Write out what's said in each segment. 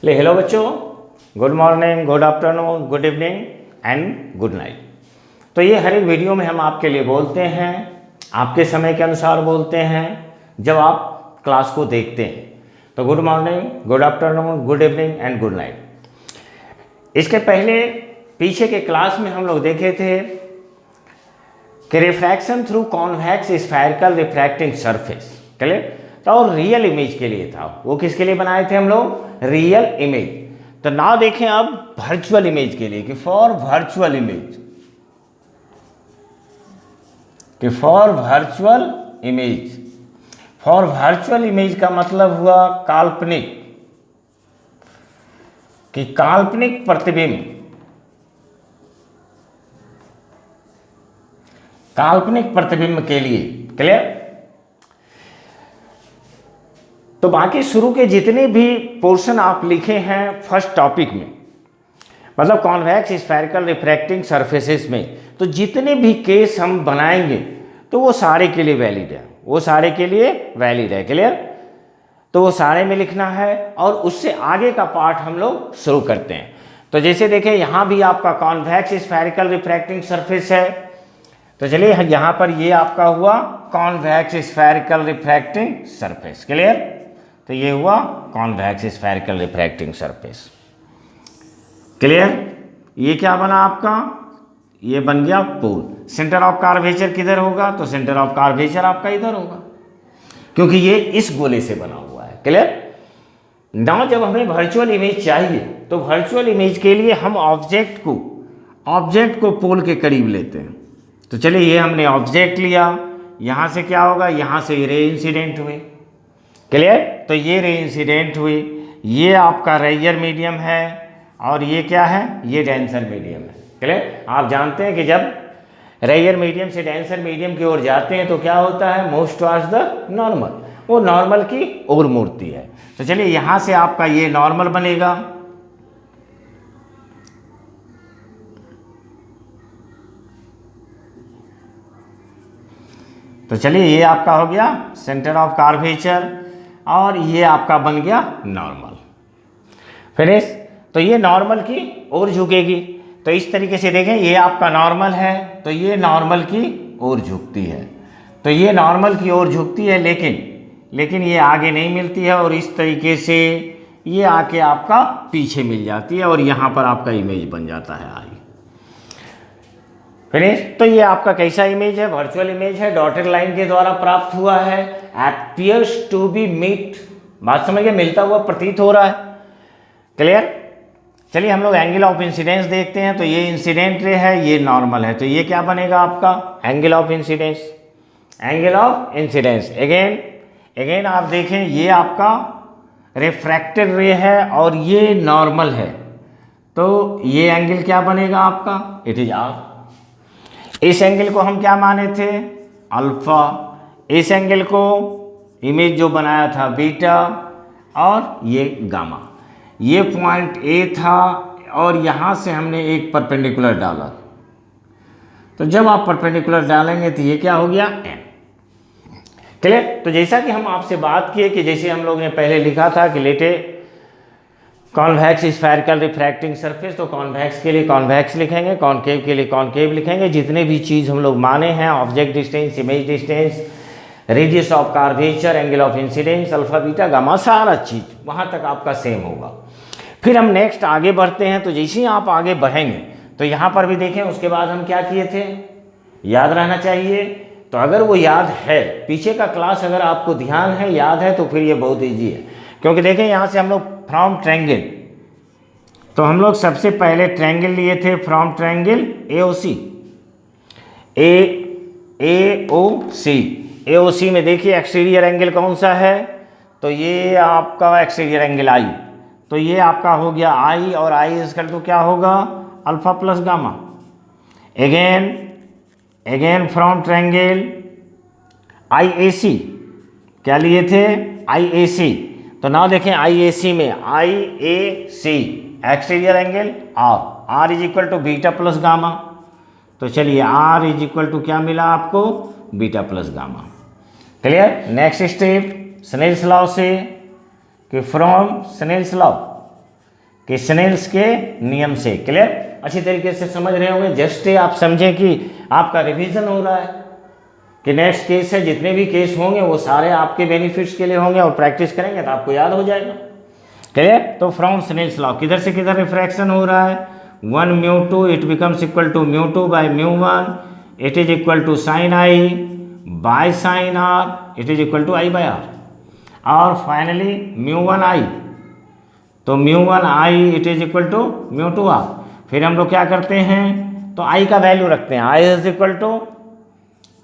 Hello बच्चों, good morning, good afternoon, good evening and good night. तो ये हर एक वीडियो में हम आपके लिए बोलते हैं, आपके समय के अनुसार बोलते हैं जब आप क्लास को देखते हैं। तो good morning, good afternoon, good evening and good night. इसके पहले पीछे के क्लास में हम लोग देखे थे कि refraction through convex spherical refracting surface, clear. तो और रियल इमेज के लिए था, वो किसके लिए बनाए थे हम लोग? Real image. तो ना देखें अब वर्चुअल इमेज के लिए कि फॉर वर्चुअल इमेज, कि for virtual image. For virtual image का मतलब हुआ काल्पनिक, कि काल्पनिक प्रतिबिंब, काल्पनिक प्रतिबिंब के लिए, क्लियर। तो बाकी शुरू के जितने भी पोर्शन आप लिखे हैं फर्स्ट टॉपिक में, मतलब कॉन्वेक्स स्फेरिकल रिफ्रैक्टिंग सरफेसेस में, तो जितने भी केस हम बनाएंगे तो वो सारे के लिए वैलिड है, वो सारे के लिए वैलिड है, क्लियर। तो वो सारे में लिखना है और उससे आगे का पार्ट हम लोग शुरू करते हैं। तो जैसे देखें यहाँ भी आपका कॉन्वेक्स स्फेरिकल रिफ्रैक्टिंग सरफेस है, तो चलिए यहाँ पर ये आपका हुआ convex spherical refracting surface, clear. तो ये हुआ convex spherical refracting surface, clear. ये क्या बना आपका? ये बन गया पोल। सेंटर ऑफ कर्वेचर किधर होगा? तो सेंटर ऑफ कर्वेचर आपका इधर होगा, क्योंकि ये इस गोले से बना हुआ है, क्लियर। ना जब हमें वर्चुअल इमेज चाहिए तो वर्चुअल इमेज के लिए हम ऑब्जेक्ट को पोल के करीब लेते हैं। तो चलिए ये हमने ऑब्जेक्ट लिया, यहाँ से क्या होगा? यहाँ से रे इंसिडेंट हुए, क्लियर। तो ये रे इंसिडेंट हुई, ये आपका रेयर मीडियम है और ये क्या है? ये डेंसर मीडियम है, क्लियर। आप जानते हैं कि जब रेयर मीडियम से डेंसर मीडियम की ओर जाते हैं तो क्या होता है? मूव्स टुवर्ड्स द नॉर्मल, वो नॉर्मल की ओर मुड़ती है। तो चलिए यहाँ से आपका ये नॉर्मल बनेगा, तो चलिए ये आपका हो गया सेंटर ऑफ कर्वेचर और ये आपका बन गया नॉर्मल, फिनिश। तो ये नॉर्मल की ओर झुकेगी। तो इस तरीके से देखें, ये आपका नॉर्मल है तो ये नॉर्मल की ओर झुकती है, तो ये नॉर्मल की ओर झुकती है, लेकिन ये आगे नहीं मिलती है और इस तरीके से ये आके आपका पीछे मिल जाती है और यहाँ पर आपका इमेज बन जाता है आई, फिनिश। तो ये आपका कैसा इमेज है? वर्चुअल इमेज है, डॉटेड लाइन के द्वारा प्राप्त हुआ है। अपीयर्स टू बी मीट, बात समझ गए? मिलता हुआ प्रतीत हो रहा है, क्लियर। चलिए हम लोग एंगल ऑफ इंसिडेंस देखते हैं। तो ये इंसिडेंट रे है, ये नॉर्मल है, तो ये क्या बनेगा आपका? Angle of incidence, angle of incidence. Again आप देखें, ये आपका रिफ्रैक्टेड रे है और ये नॉर्मल है, तो ये एंगल क्या बनेगा आपका? It is R. इस एंगल को हम क्या माने थे? अल्फा। इस एंगल को इमेज जो बनाया था बीटा और ये गामा। ये पॉइंट ए था और यहाँ से हमने एक परपेंडिकुलर डाला, तो जब आप परपेंडिकुलर डालेंगे तो ये क्या हो गया? Um, clear. तो जैसा कि हम आपसे बात किए कि जैसे हम लोग ने पहले लिखा था कि लेटे कॉन्वेक्स स्फेरिकल रिफ्रैक्टिंग सरफेस, तो कॉन्वेक्स के लिए कॉन्वेक्स लिखेंगे, कॉनकेव के लिए कॉनकेव लिखेंगे। जितने भी चीज़ हम लोग माने हैं, object distance, image distance, radius of curvature, angle of incidence, alpha beta gamma, सारा चीज़ वहाँ तक आपका सेम होगा। फिर हम नेक्स्ट आगे बढ़ते हैं। तो जैसे ही आप आगे बढ़ेंगे तो यहाँ पर भी देखें, उसके बाद हम क्या किए थे? याद रहना चाहिए। तो अगर वो याद है, पीछे का क्लास अगर आपको ध्यान है, याद है, तो फिर ये बहुत ईजी है, क्योंकि देखें यहाँ से हम लोग फ्रॉम ट्रायंगल, तो हम लोग सबसे पहले ट्रायंगल लिए थे फ्रॉम ट्रायंगल AOC, AOC में देखिए एक्सटीरियर एंगल कौन सा है? तो ये आपका एक्सटीरियर एंगल आई, तो ये आपका हो गया आई, और आई इसका तो क्या होगा? Alpha plus gamma. Again from triangle IAC, क्या लिए थे? IAC। तो ना देखें IAC में IAC exterior angle R is equal to beta plus gamma. तो चलिए R इज इक्वल टू क्या मिला आपको? Beta plus gamma, clear. Next step Snell's law से, कि फ्रॉम स्नेल्स लॉ कि स्नेल्स के नियम से। क्लियर, अच्छी तरीके से समझ रहे होंगे। जस्ट आप समझें कि आपका रिवीजन हो रहा है कि नेक्स्ट केस है, जितने भी केस होंगे वो सारे आपके बेनिफिट्स के लिए होंगे और प्रैक्टिस करेंगे तो आपको याद हो जाएगा। क्लियर, तो फ्रॉम स्नेल्स लॉ किधर से किधर रिफ्रैक्शन हो रहा है, 1 μ2 it becomes equal to μ2 by μ1 it is equal to sine I by sine r it is equal to I by are, और फाइनली μ1 आई, तो μ1 आई it is equal to μ2 are. फिर हम लोग क्या करते हैं, तो आई का वैल्यू रखते हैं, आई इज इक्वल टू,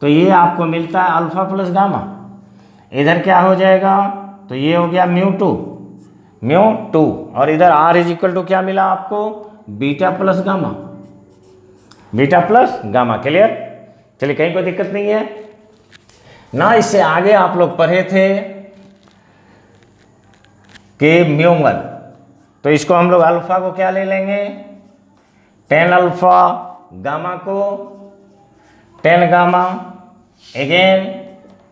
तो ये आपको मिलता है अल्फा प्लस गामा, इधर क्या हो जाएगा, तो ये हो गया μ2 और इधर आर इज इक्वल टू क्या मिला आपको, beta plus gamma, beta plus gamma. Clear, चलिए कहीं कोई दिक्कत नहीं है ना। इससे आगे आप लोग पढ़े थे कि μ1, तो इसको हम लोग अल्फा को क्या ले लेंगे, tan अल्फा, गामा को tan gamma, again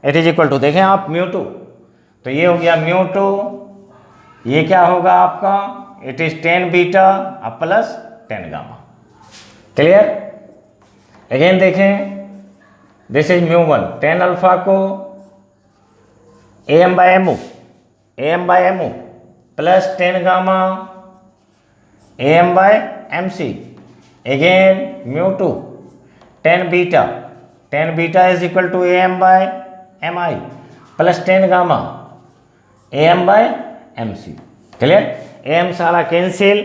it is equal to, देखें आप μ2, तो ये हो गया μ2, ये क्या होगा आपका, इट इज tan बीटा अब plus tan gamma. Clear, again देखें, दिस इज μ1, tan अल्फा को am by mu plus tan gamma am by mc, अगेन μ2 tan बीटा is equal to am by mi plus tan gamma am by mc। Clear, am सारा cancel,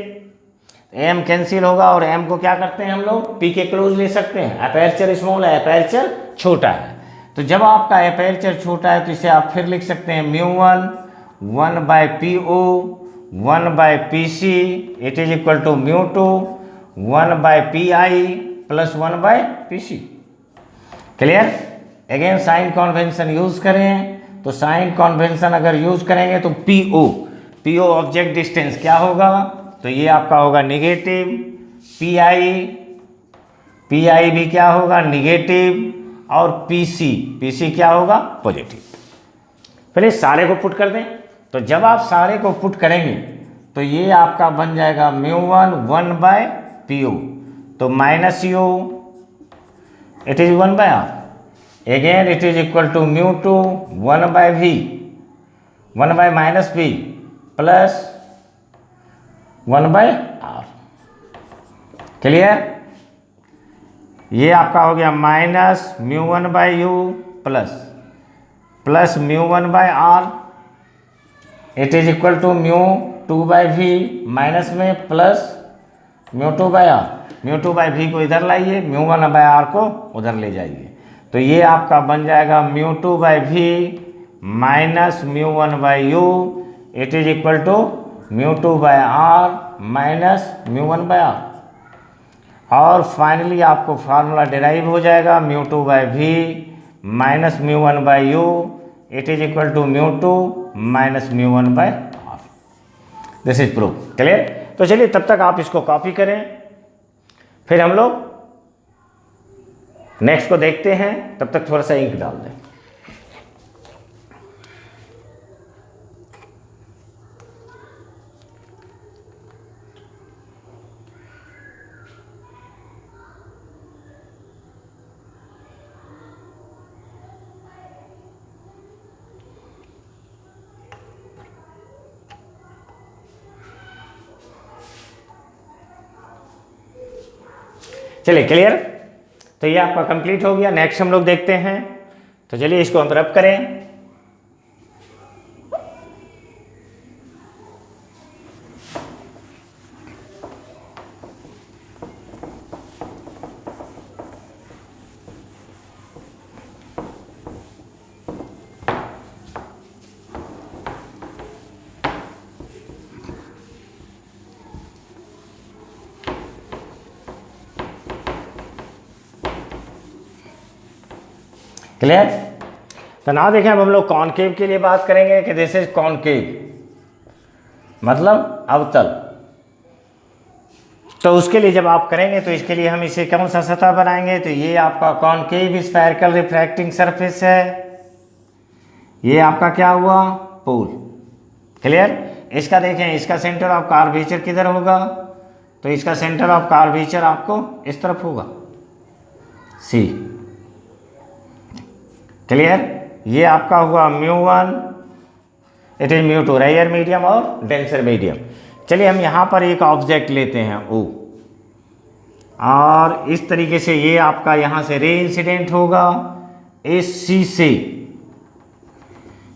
M cancel होगा और M को क्या करते हैं हम लोग, पी के क्लोज ले सकते हैं। अपर्चर स्मॉल है, अपर्चर छोटा है, तो जब आपका अपर्चर छोटा है तो इसे आप फिर लिख सकते हैं μ1 1 by PO 1 by PC it is equal to μ2 1 by PI plus 1 by PC। Clear, again sign convention use करें, तो साइन कॉन्वेंशन अगर यूज करेंगे तो PO ऑब्जेक्ट डिस्टेंस क्या होगा, तो ये आपका होगा निगेटिव, PI भी क्या होगा निगेटिव, और PC क्या होगा पॉजिटिव। पहले सारे को पुट कर दें, तो जब आप सारे को पुट करेंगे तो ये आपका बन जाएगा μ1 1 बाय PO, तो minus U it is 1 by R, again it is equal to μ2 1 by V 1 by minus V plus 1 by R। Clear, ये आपका हो गया minus μ1 by U plus μ1 by R it is equal to μ2 by V minus में plus μ2 by R, μ2 by V को इधर लाइए, μ1 by R को उधर ले जाइए, तो ये आपका बन जाएगा μ2 by V minus μ1 by U it is equal to μ2 by R minus μ1 by R, और फाइनली आपको फार्मूला डिराइव हो जाएगा μ2 by V minus μ1 by U it is equal to μ2 minus μ1 by R। This is proof. Clear, तो चलिए तब तक आप इसको कॉपी करें, फिर हम लोग नेक्स्ट को देखते हैं, तब तक थोड़ा सा इंक डाल दें। चलिए क्लियर, तो ये आपका कंप्लीट हो गया। नेक्स्ट हम लोग देखते हैं, तो चलिए इसको हम रब करें। क्लियर, तो ना देखें, अब हम लोग कॉनकेव के लिए बात करेंगे कि दिस इज कॉनकेव, मतलब अवतल। तो उसके लिए जब आप करेंगे तो इसके लिए हम इसे कौन सा सतह बनाएंगे, तो ये आपका कॉनकेव स्फेरिकल रिफ्रैक्टिंग सरफेस है, ये आपका क्या हुआ, पोल। क्लियर, इसका देखें, इसका सेंटर ऑफ कर्वेचर किधर होगा, तो इसका सेंटर ऑफ कर्वेचर आपको इस तरफ होगा, सी। क्लियर? ये आपका हुआ μ1, इट इज μ2, रेयर मीडियम और डेंसर मीडियम। चलिए हम यहाँ पर एक ऑब्जेक्ट लेते हैं O, और इस तरीके से ये आपका यहाँ से रे इंसिडेंट होगा इस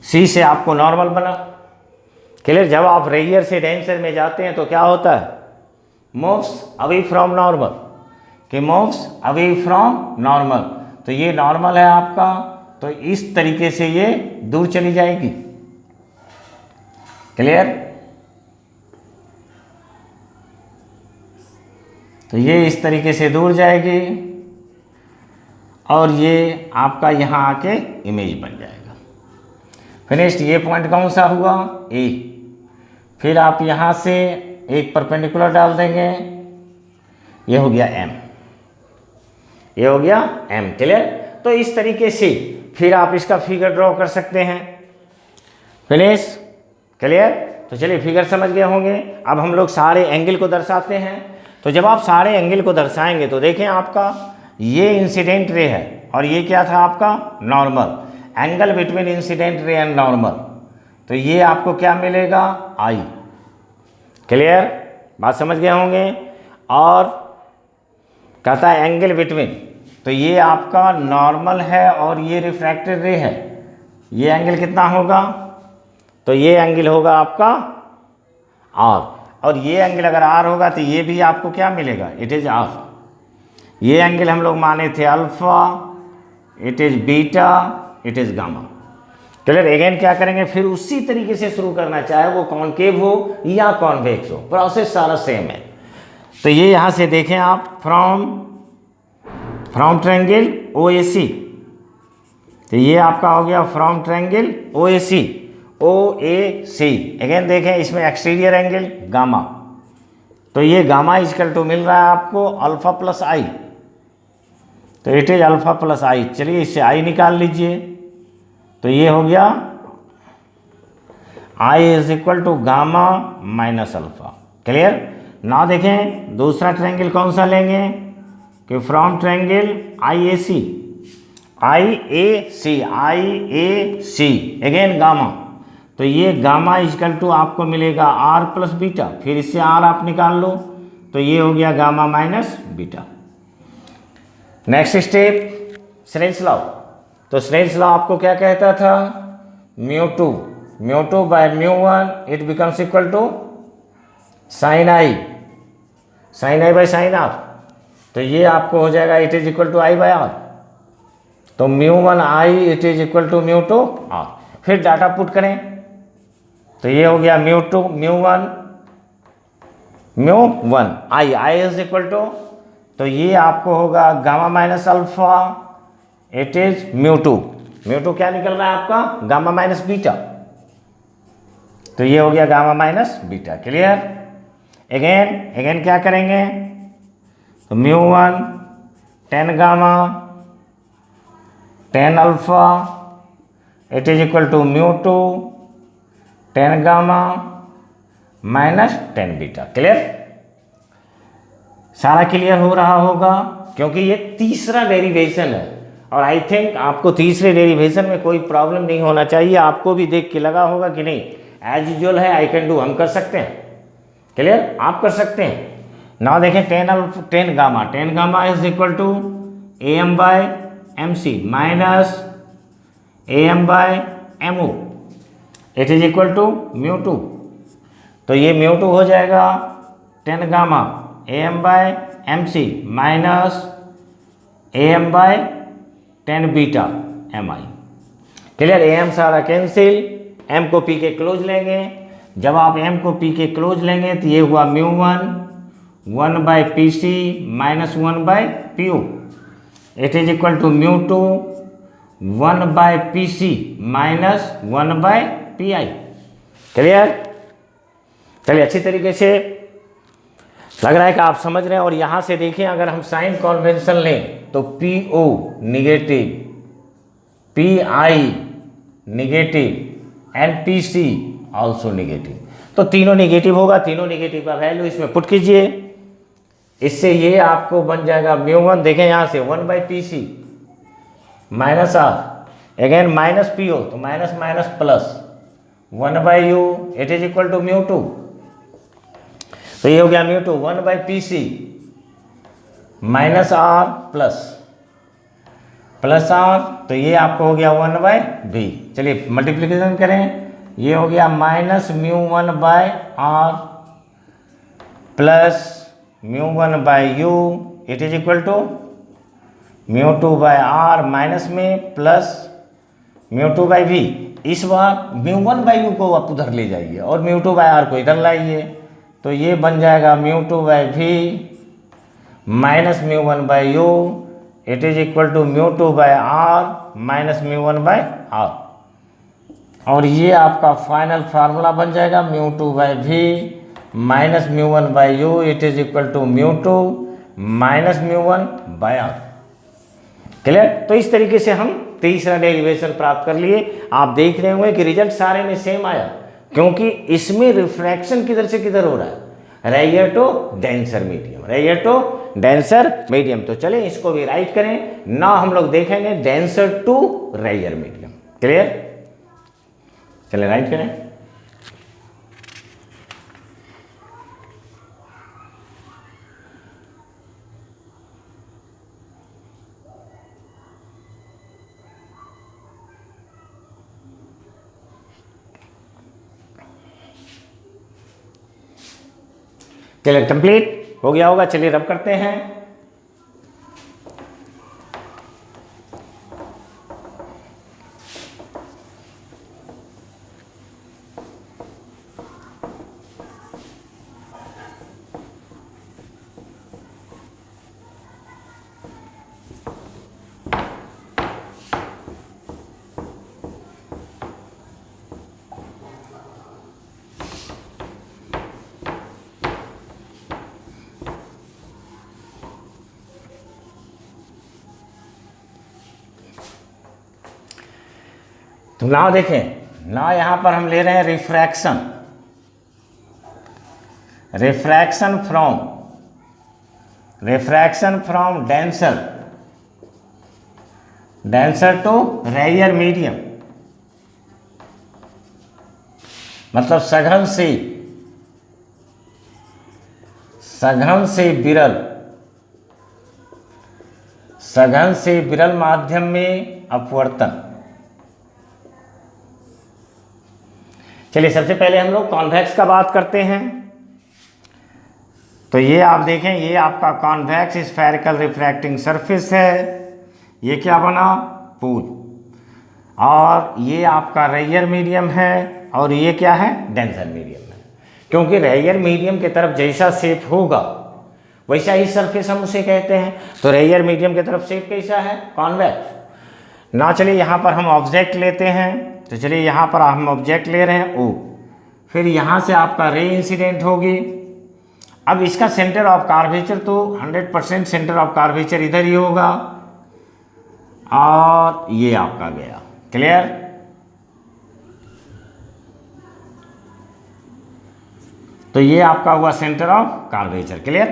सी से आपको नॉर्मल बना। क्लियर? जब आप रेयर से डेंसर में जाते हैं तो क्या होता है, मूव्स अवे फ्रॉम नॉर्मल, कि मूव्स अवे फ्रॉम नॉर्मल। तो ये नॉर्मल है आपका, तो इस तरीके से ये दूर चली जाएगी। क्लियर? तो ये इस तरीके से दूर जाएगी और ये आपका यहाँ आके इमेज बन जाएगा। फिनिश्ड। ये पॉइंट कौन सा हुआ, ए। फिर आप यहाँ से एक परपेंडिकुलर डाल देंगे, ये हो गया एम, ये हो गया एम। क्लियर? तो इस तरीके से फिर आप इसका फिगर ड्रॉ कर सकते हैं। फिनिश। क्लियर? तो चलिए फिगर समझ गए होंगे। अब हम लोग सारे एंगल को दर्शाते हैं। तो जब आप सारे एंगल को दर्शाएंगे तो देखें, आपका ये इंसिडेंट रे है और ये क्या था आपका normal, angle between incident ray and normal. तो ये आपको क्या मिलेगा, आई। क्लियर? बात समझ गए होंगे। और कहता है एंगल बिटवीन, तो ये आपका नॉर्मल है और ये रिफ्रैक्टेड रे है। ये एंगल कितना होगा, तो ये एंगल होगा आपका आर, और ये एंगल अगर आर होगा तो ये भी आपको क्या मिलेगा, इट इज आर। ये एंगल हम लोग माने थे alpha, it is beta, it is gamma. Clear? Again क्या करेंगे, फिर उसी तरीके से शुरू करना, चाहे वो कॉनकेव हो या कॉन्वेक्स हो, प्रोसेस सारा सेम है। तो ये यहाँ से देखें आप, फ्रॉम ट्रायंगल OAC, तो ये आपका हो गया फ्रॉम ट्रायंगल OAC। अगेन देखें, इसमें एक्सटीरियर एंगल गामा, तो ये गामा इक्वल टू मिल रहा है आपको अल्फा प्लस आई, तो it is alpha plus I. चलिए इससे आई निकाल लीजिए, तो ये हो गया I is equal to gamma minus alpha. Clear? ना देखें दूसरा ट्रायंगल कौन सा लेंगे, कि from triangle IAC, again gamma, तो ये गामा इक्वल टू आपको मिलेगा आर प्लस बीटा, फिर इससे आर आप निकाल लो, तो ये हो गया gamma minus beta. Next step, Snell's law. तो स्नेल्स लॉ आपको क्या कहता था, μ2 by μ1 it becomes equal to sine I by sine R, तो ये आपको हो जाएगा it is equal to I by R. तो μ1 आई it is equal to μ2 are. फिर डाटा पुट करें, तो ये हो गया μ1 आई इज इक्वल टू, तो ये आपको होगा gamma minus alpha, it is μ2 क्या निकल रहा है आपका, गामा माइनस बीटा, तो ये हो गया gamma minus beta. Clear? Again क्या करेंगे, तो μ1 10 gamma 10 alpha, it is equal to μ2 10 gamma minus 10 beta. Clear? सारा क्लियर हो रहा होगा, क्योंकि ये तीसरा डेरिवेशन है और आई थिंक आपको तीसरे डेरिवेशन में कोई प्रॉब्लम नहीं होना चाहिए। आपको भी देख के लगा होगा कि नहीं, एज यूजुअल है, आई कैन डू, हम कर सकते हैं। क्लियर? आप कर सकते हैं ना। देखें 10 gamma is equal to AM by MC minus AM by MO, it is equal to μ2, तो ये μ2 हो जाएगा 10 gamma AM by MC minus AM by 10 beta MI। Clear? AM सारा कैंसिल, M को P के क्लोज लेंगे। जब आप M को P के क्लोज लेंगे तो ये हुआ μ1 1 by PC minus 1 by PU, it is equal to μ2 1 by PC minus 1 by PI। Clear? चलिए अच्छी तरीके से लग रहा है कि आप समझ रहे हैं। और यहाँ से देखें, अगर हम साइन कन्वेंशन लें तो PO negative, PI negative and PC also negative. तो तीनों निगेटिव होगा, तीनों निगेटिव का वैल्यू इसमें पुट कीजिए। इससे ये आपको बन जाएगा μ1, देखें यहाँ से 1/PC minus R again minus P हो तो minus minus plus 1/u it is equal to μ2। तो ये हो गया μ2 1/PC minus R plus are, तो ये आपको हो गया 1/v। चलिए मल्टीप्लिकेशन करें, ये हो गया minus μ1/r plus μ1/u it is equal to μ2/r minus में प्लस μ2/v। इस बार μ1/u को आप उधर ले जाइए और μ2/r को इधर लाइए, तो ये बन जाएगा μ2/v minus μ1/u it is equal to μ2/r minus μ1/r। और ये आपका फाइनल फार्मूला बन जाएगा μ2/v minus μ1/u it is equal to μ2 minus μ1/r। Clear? तो इस तरीके से हम तीसरा डेरिवेशन प्राप्त कर लिए। आप देख रहे होंगे कि रिजल्ट सारे में सेम आया, क्योंकि इसमें रिफ्रैक्शन किधर से किधर हो रहा है, rare to denser medium, rare to denser medium. तो चलें इसको भी राइट करें ना, हम लोग देखेंगे denser to rare medium. Clear? चले राइट करें। चलिए कंप्लीट हो गया होगा। चलिए रब करते हैं। तो नाउ देखें, ना यहां पर हम ले रहे हैं refraction, refraction from denser to rare medium, मतलब सघन से विरल माध्यम में अपवर्तन। चलिए सबसे पहले हम लोग कॉन्वेक्स का बात करते हैं। तो ये आप देखें, ये आपका कॉन्वेक्स स्फेरिकल रिफ्रैक्टिंग सरफेस है। ये क्या बना? पूल। और ये आपका रेयर मीडियम है और ये क्या है? डेंसर मीडियम है। क्योंकि रेयर मीडियम की तरफ जैसा शेप होगा वैसा ही सरफेस हम उसे कहते हैं। तो रेयर मीडियम की तरफ शेप कैसा है? कॉन्वेक्स। ना चलिए यहाँ पर हम ऑब्जेक्ट लेते हैं। तो चलिए यहाँ पर हम ऑब्जेक्ट ले रहे हैं O, फिर यहाँ से आपका रे इंसिडेंट होगी। अब इसका सेंटर ऑफ कार्वेचर तो 100% सेंटर ऑफ कार्वेचर इधर ही होगा और ये आपका गया। क्लियर? तो ये आपका हुआ centre of curvature. Clear?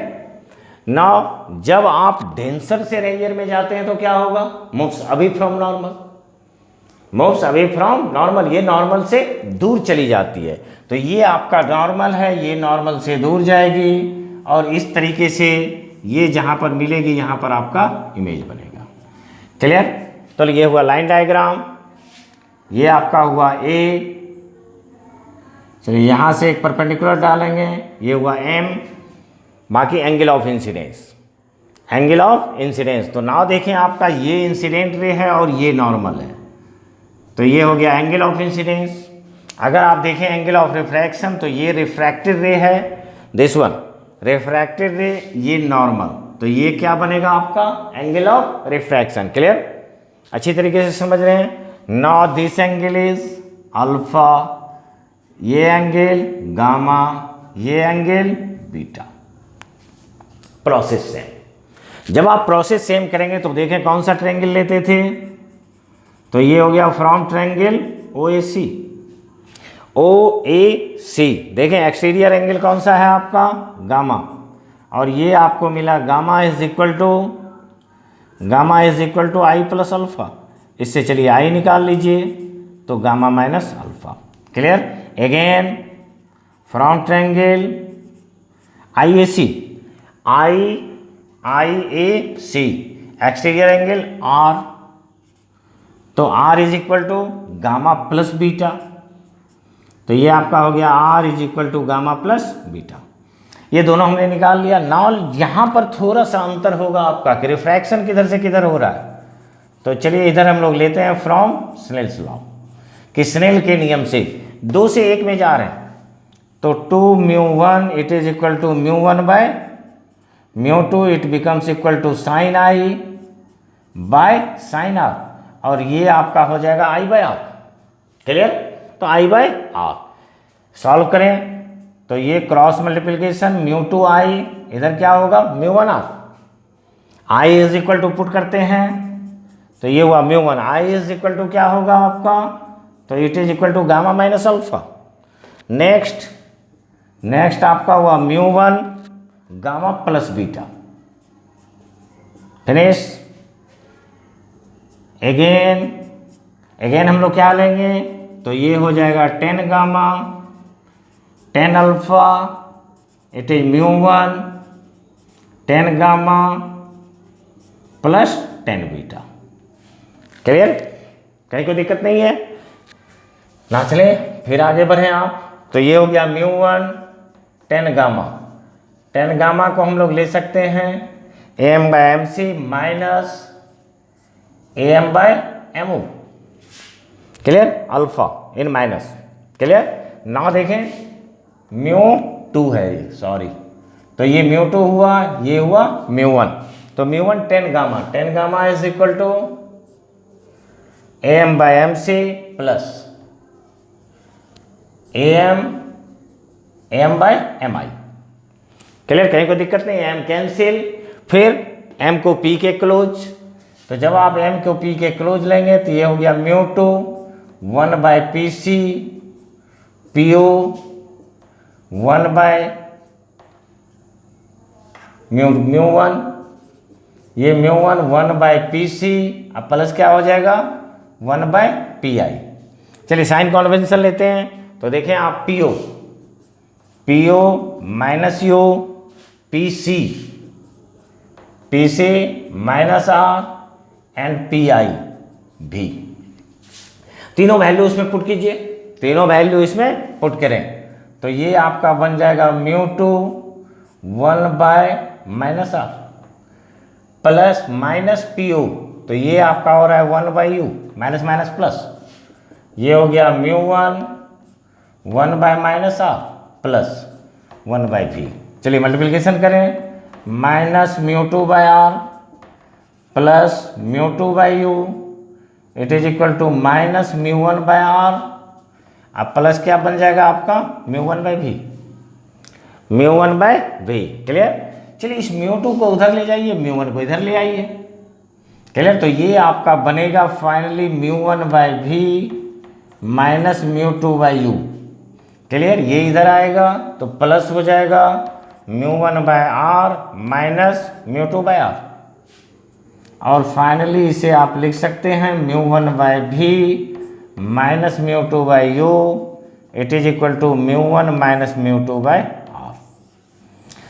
Now जब आप डेंसर से रेयर में जाते हैं तो क्या होगा? मूव्स अवे फ्रॉम नॉर्मल, ये नॉर्मल से दूर चली जाती है। तो ये आपका नॉर्मल है, ये नॉर्मल से दूर जाएगी और इस तरीके से ये जहाँ पर मिलेगी यहाँ पर आपका इमेज बनेगा। क्लियर? तो ये हुआ लाइन डायग्राम, ये आपका हुआ ए। चलिए यहाँ से एक परपेंडिकुलर डालेंगे, ये हुआ M। बाकी एंगल ऑफ इंसिडेंस, तो नाउ देखें आपका ये इंसिडेंट रे है और ये नॉर्मल है, तो ये हो गया एंगल ऑफ इंसिडेंस। अगर आप देखें एंगल ऑफ रिफ्रैक्शन, तो ये रिफ्रैक्टेड रे है, दिस वन रिफ्रैक्टेड रे, ये नॉर्मल, तो ये क्या बनेगा आपका? Angle of refraction. क्लियर? अच्छी तरीके से समझ रहे हैं? Now this angle is alpha, ये एंगल गामा, ये एंगल बीटा। Process same. जब आप प्रोसेस सेम करेंगे तो देखें कौन सा ट्रायंगल लेते थे, तो ये हो गया फ्रॉम ट्रायंगल OAC। ओ ए सी, देखें एक्सटीरियर एंगल कौन सा है आपका, गामा, और ये आपको मिला gamma is equal to I plus alpha. इससे चलिए आई निकाल लीजिए, तो gamma minus alpha. Clear. Again from triangle I A C, I A C, exterior angle R, तो R is equal to gamma plus beta, तो ये आपका हो गया R is equal to gamma plus beta. ये दोनों हमने निकाल लिया। नाउ यहाँ पर थोड़ा सा अंतर होगा आपका कि रिफ्रैक्शन किधर से किधर हो रहा है, तो चलिए इधर हम लोग लेते हैं फ्रॉम स्नेल्स लॉ, कि स्नेल के नियम से 2 से 1 में जा रहे हैं, तो 2 μ1 it is equal to μ1 by μ2, it becomes equal to sine I by sine R, और ये आपका हो जाएगा आई बाय आर। क्लियर। तो आई बाय आर सॉल्व करें, तो ये क्रॉस मल्टीप्लिकेशन μ2 आई, इधर क्या होगा μ1 R, I is equal to put करते हैं, तो ये हुआ μ1, आई इज इक्वल टू क्या होगा आपका, तो it is equal to gamma minus alpha. Next आपका हुआ μ1 gamma plus beta. Finish. Again हम लोग क्या लेंगे, तो ये हो जाएगा 10 gamma 10 alpha, it is μ1 10 gamma plus 10 beta. Clear. कहीं कोई दिक्कत नहीं है ना। चले फिर आगे बढ़े आप, तो ये हो गया μ1 10 गामा, 10 गामा को हम लोग ले सकते हैं am by m c minus am by m o. Clear. Alpha in minus. Clear. ना देखें μ2 है ये, सॉरी, तो ये μ2 हुआ, ये हुआ μ1, तो μ1 10 gamma is equal to am by m c plus am by m i. Clear. कहीं कोई दिक्कत नहीं, m कैंसिल, फिर m को p के क्लोज, तो जब आप m को p के क्लोज लेंगे तो ये हो गया μ2 1 by P C P O 1 by μ1, ये μ1 1 बाय पी सी, अब प्लस क्या हो जाएगा 1 बाय पी आई। चलिए साइन कॉन्वेंशन लेते हैं, तो देखें आप PO minus u p c minus r and p i भी, तीनों वैल्यू इसमें पुट कीजिए, तीनों वैल्यू इसमें पुट करें, तो ये आपका बन जाएगा μ2 1 by minus R plus minus P O, तो ये आपका हो रहा है 1 by U minus minus plus, ये हो गया μ1 1 by minus R plus 1 by P. चलिए मल्टीप्लिकेशन करें, minus μ2 by R plus μ2 by U, it is equal to minus μ1 by R, अब प्लस क्या बन जाएगा आपका μ1 बाय भी, μ1 बाय भी। क्लियर। चलिए इस μ2 को उधर ले जाइए, μ1 को इधर ले आइए। क्लियर। तो ये आपका बनेगा finally μ1 by V minus μ2 by U. Clear. ये इधर आएगा तो प्लस हो जाएगा μ1 by R minus μ2 by are, और फाइनली इसे आप लिख सकते हैं μ1 by V minus μ2 by U, it is equal to μ1 minus μ2 by R.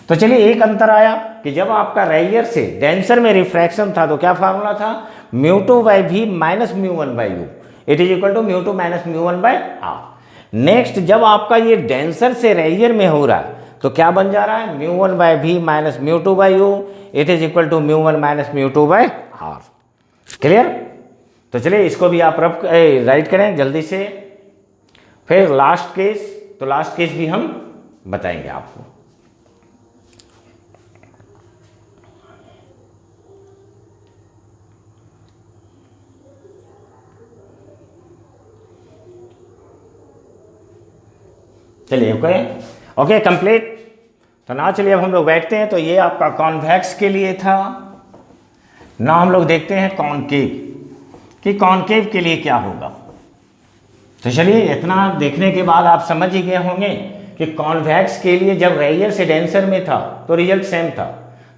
तो चलिए एक अंतर आया कि जब आपका रेयर से डेंसर में रिफ्रैक्शन था तो क्या फार्मूला था, μ2 by V minus μ1 by U, it is equal to μ2 minus μ1 by R. Next जब आपका ये डेंसर से रेयर में हो रहा है तो क्या बन जा रहा है, μ1 by V minus μ2 by U, it is equal to μ1 minus μ2 by R. Clear. तो चलिए इसको भी आप रफ राइट करें जल्दी से, फिर लास्ट केस, तो लास्ट केस भी हम बताएंगे आपको। चलिए ओके कंप्लीट। तो ना चलिए अब हम लोग बैठते हैं, तो ये आपका कॉन्वेक्स के लिए था। ना हम लोग देखते हैं कॉनकेव कि कॉनकेव के लिए क्या होगा। तो चलिए इतना देखने के बाद आप समझ ही गए होंगे कि कॉन्वेक्स के लिए जब रेयर से डेंसर में था तो रिजल्ट सेम था,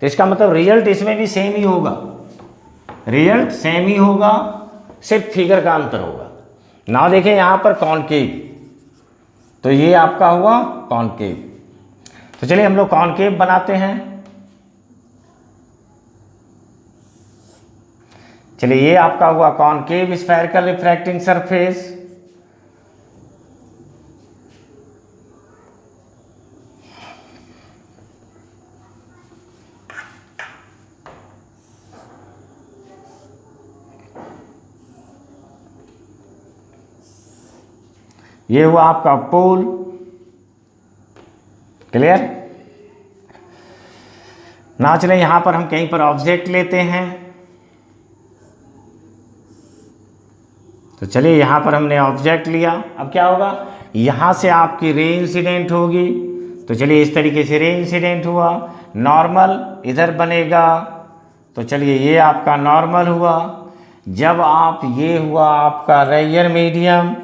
तो इसका मतलब रिजल्ट इसमें भी सेम ही होगा, रिजल्ट सेम ही होगा, सिर्फ फिगर का अंतर होगा। ना देखें यहाँ पर कॉनकेव, तो ये आपका हुआ कॉनकेव। तो चलिए हम लोग कॉनकेव बनाते हैं। चलिए ये आपका हुआ कॉनकेव स्फेरिकल रिफ्रैक्टिंग सरफेस। ये हुआ आपका पोल। क्लियर? ना चले यहां पर हम कहीं पर ऑब्जेक्ट लेते हैं। तो चलिए यहां पर हमने ऑब्जेक्ट लिया, अब क्या होगा, यहां से आपकी रे इंसिडेंट होगी। तो चलिए इस तरीके से रे इंसिडेंट हुआ, नॉर्मल इधर बनेगा। तो चलिए ये आपका नॉर्मल हुआ। जब आप ये हुआ आपका rare medium,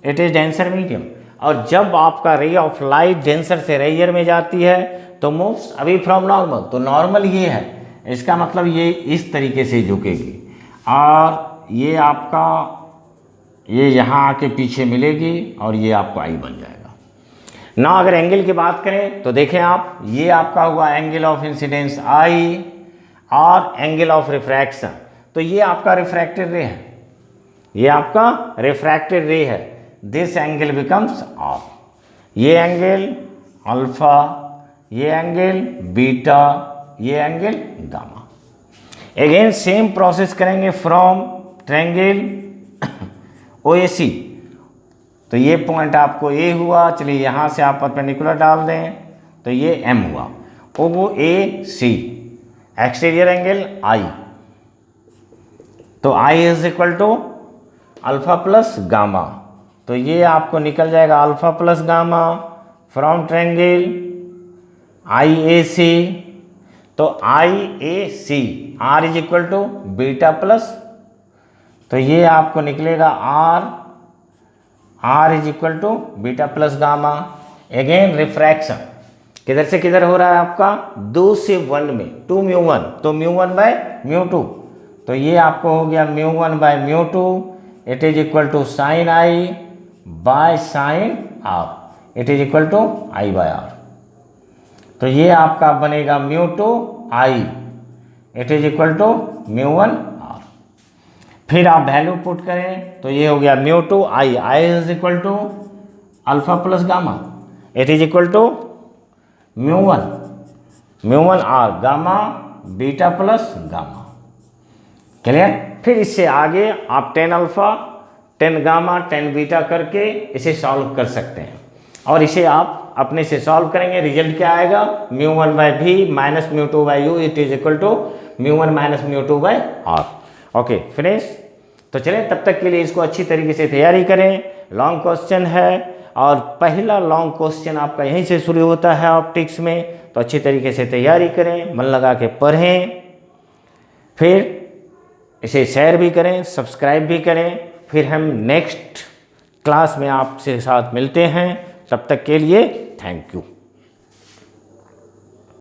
it is denser medium, और जब आपका रे ऑफ लाइट डेंसर से रेयर में जाती है तो मूव्स अवे फ्रॉम नॉर्मल। तो नॉर्मल ये है, इसका मतलब ये इस तरीके से झुकेगी और ये आपका ये यहाँ आके पीछे मिलेगी और ये आपको आई बन जाएगा ना। अगर एंगल की बात करें तो देखें आप, ये आपका हुआ एंगल ऑफ इंसिडेंस आई और एंगल ऑफ रिफ्रैक्शन। तो ये आपका रिफ्रैक्टेड रे है, ये आपका रिफ्रैक्टेड रे है। दिस एंगल बिकम्स ऑफ, ये एंगल अल्फा, ये एंगल बीटा, ये angle gamma. Again same process करेंगे फ्रॉम ट्रायंगल OAC। तो ये पॉइंट आपको A हुआ, चलिए यहाँ से आप परपेंडिकुलर डाल दें तो ये M हुआ। OAC एक्सटीरियर एंगल I, तो I is equal to alpha plus gamma. तो ये आपको निकल जाएगा alpha plus gamma from triangle IAC। तो IAC R is equal to beta plus, तो ये आपको निकलेगा R is equal to beta plus gamma. Again refraction किधर से किधर हो रहा है आपका, 2 से 1 में, 2 μ1, तो μ1 बाय μ2। तो ये आपको हो गया μ1 by μ2, it is equal to sine I by sine R, it is equal to I by R। तो ये आपका बनेगा μ2 I, it is equal to μ1 R। फिर आप वैल्यू पुट करें तो ये हो गया μ2 I is equal to alpha plus gamma, it is equal to μ1 R gamma beta plus gamma. Clear? फिर इससे आगे आप 10 अल्फा 10 गामा 10 बीटा करके इसे सॉल्व कर सकते हैं, और इसे आप अपने से सॉल्व करेंगे, रिजल्ट क्या आएगा, μ1 by v minus μ2 by u, it is equal to μ1 minus μ2 by r। Okay finish. तो चलें तब तक के लिए इसको अच्छी तरीके से तैयारी करें। लॉन्ग क्वेश्चन है और पहला लॉन्ग क्वेश्चन आपका यहीं से शुरू होता है ऑप्टिक्स में, तो अच्छी तरीके से तैयारी करें, मन लगा के पढ़ें, फिर इसे शेयर भी करें, सब्सक्राइब भी करें। फिर हम नेक्स्ट क्लास में आपसे साथ मिलते हैं, तब तक के लिए थैंक यू।